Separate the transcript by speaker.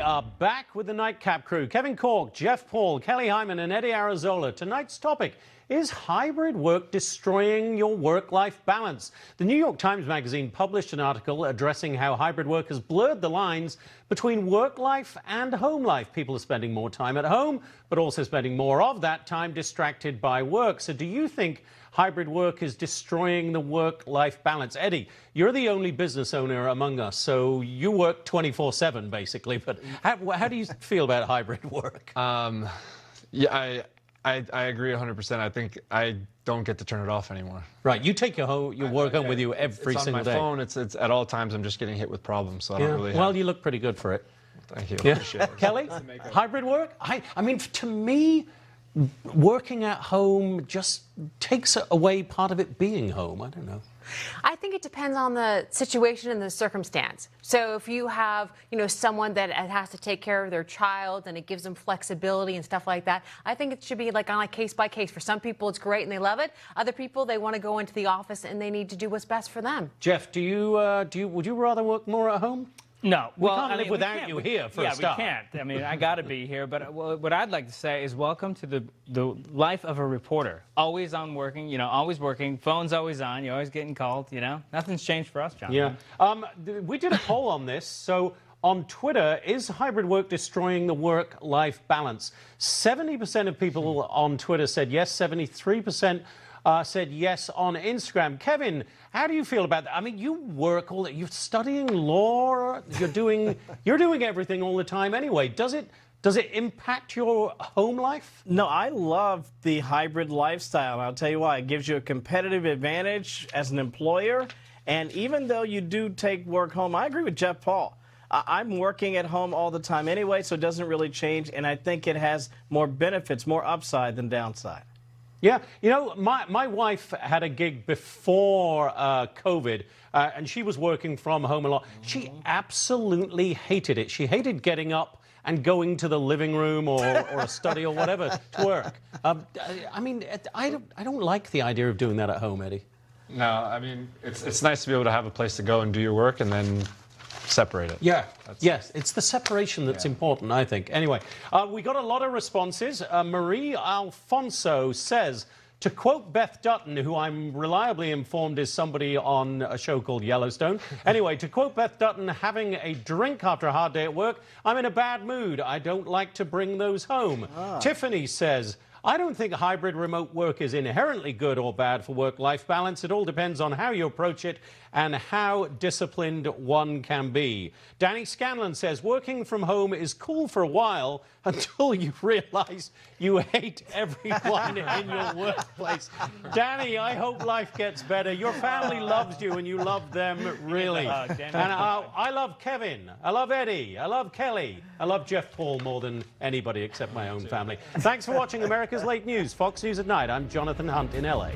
Speaker 1: are back with the Nightcap crew. Kevin Cork, Jeff Paul, Kelly Hyman and Eddie Arazola. Tonight's topic is hybrid work destroying your work-life balance? The New York Times Magazine published an article addressing how hybrid work has blurred the lines between work life and home life. People are spending more time at home, but also spending more of that time distracted by work. So do you think hybrid work is destroying the work-life balance? Eddie, you're the only business owner among us, so you work 24/7 basically, but how do you feel about hybrid work?
Speaker 2: Yeah, I agree 100%. I think I don't get to turn it off anymore.
Speaker 1: Right, you take your work home with you every single day.
Speaker 2: It's on my phone. It's at all times I'm just getting hit with problems, so I don't really have...
Speaker 1: Well, you look pretty good for it.
Speaker 2: Thank you.
Speaker 1: Yeah.
Speaker 2: Appreciate it.
Speaker 1: Kelly, hybrid work? I mean, to me, working at home just takes away part of it being home. I don't know.
Speaker 3: I think it depends on the situation and the circumstance. So if you have, someone that has to take care of their child and it gives them flexibility and stuff like that, I think it should be like on a case by case. For some people, it's great and they love it. Other people, they want to go into the office and they need to do what's best for them.
Speaker 1: Jeff, would you rather work more at home?
Speaker 4: No.
Speaker 1: We can't live without you here, for a start.
Speaker 4: Yeah, we can't. I mean, I got to be here. But what I'd like to say is welcome to the life of a reporter. Always on working, always working. Phone's always on. You're always getting called, Nothing's changed for us, John.
Speaker 1: Yeah. We did a poll on this. So on Twitter, is hybrid work destroying the work-life balance? 70% of people on Twitter said yes. 73% said yes on Instagram. Kevin, how do you feel about that? I mean, you work you're studying law, you're doing everything all the time anyway. Does it impact your home life?
Speaker 5: No, I love the hybrid lifestyle. I'll tell you why. It gives you a competitive advantage as an employer. And even though you do take work home, I agree with Jeff Paul. I'm working at home all the time anyway, so it doesn't really change. And I think it has more benefits, more upside than downside.
Speaker 1: Yeah, my wife had a gig before COVID, and she was working from home a lot. She absolutely hated it. She hated getting up and going to the living room or a study or whatever to work. I mean, I don't like the idea of doing that at home, Eddie.
Speaker 2: No, I mean, it's nice to be able to have a place to go and do your work and then separate it.
Speaker 1: Yeah. Yes, it's the separation that's important, I think. Anyway, we got a lot of responses. Marie Alfonso says, to quote Beth Dutton, who I'm reliably informed is somebody on a show called Yellowstone. Anyway, to quote Beth Dutton, having a drink after a hard day at work, I'm in a bad mood. I don't like to bring those home. Tiffany says, I don't think hybrid remote work is inherently good or bad for work-life balance. It all depends on how you approach it and how disciplined one can be. Danny Scanlon says, working from home is cool for a while until you realize you hate everyone in your workplace. Danny, I hope life gets better. Your family loves you and you love them really. And I love Kevin. I love Eddie. I love Kelly. I love Jeff Paul more than anybody except my own family. Thanks for watching America's Late News, Fox News at Night. I'm Jonathan Hunt in LA.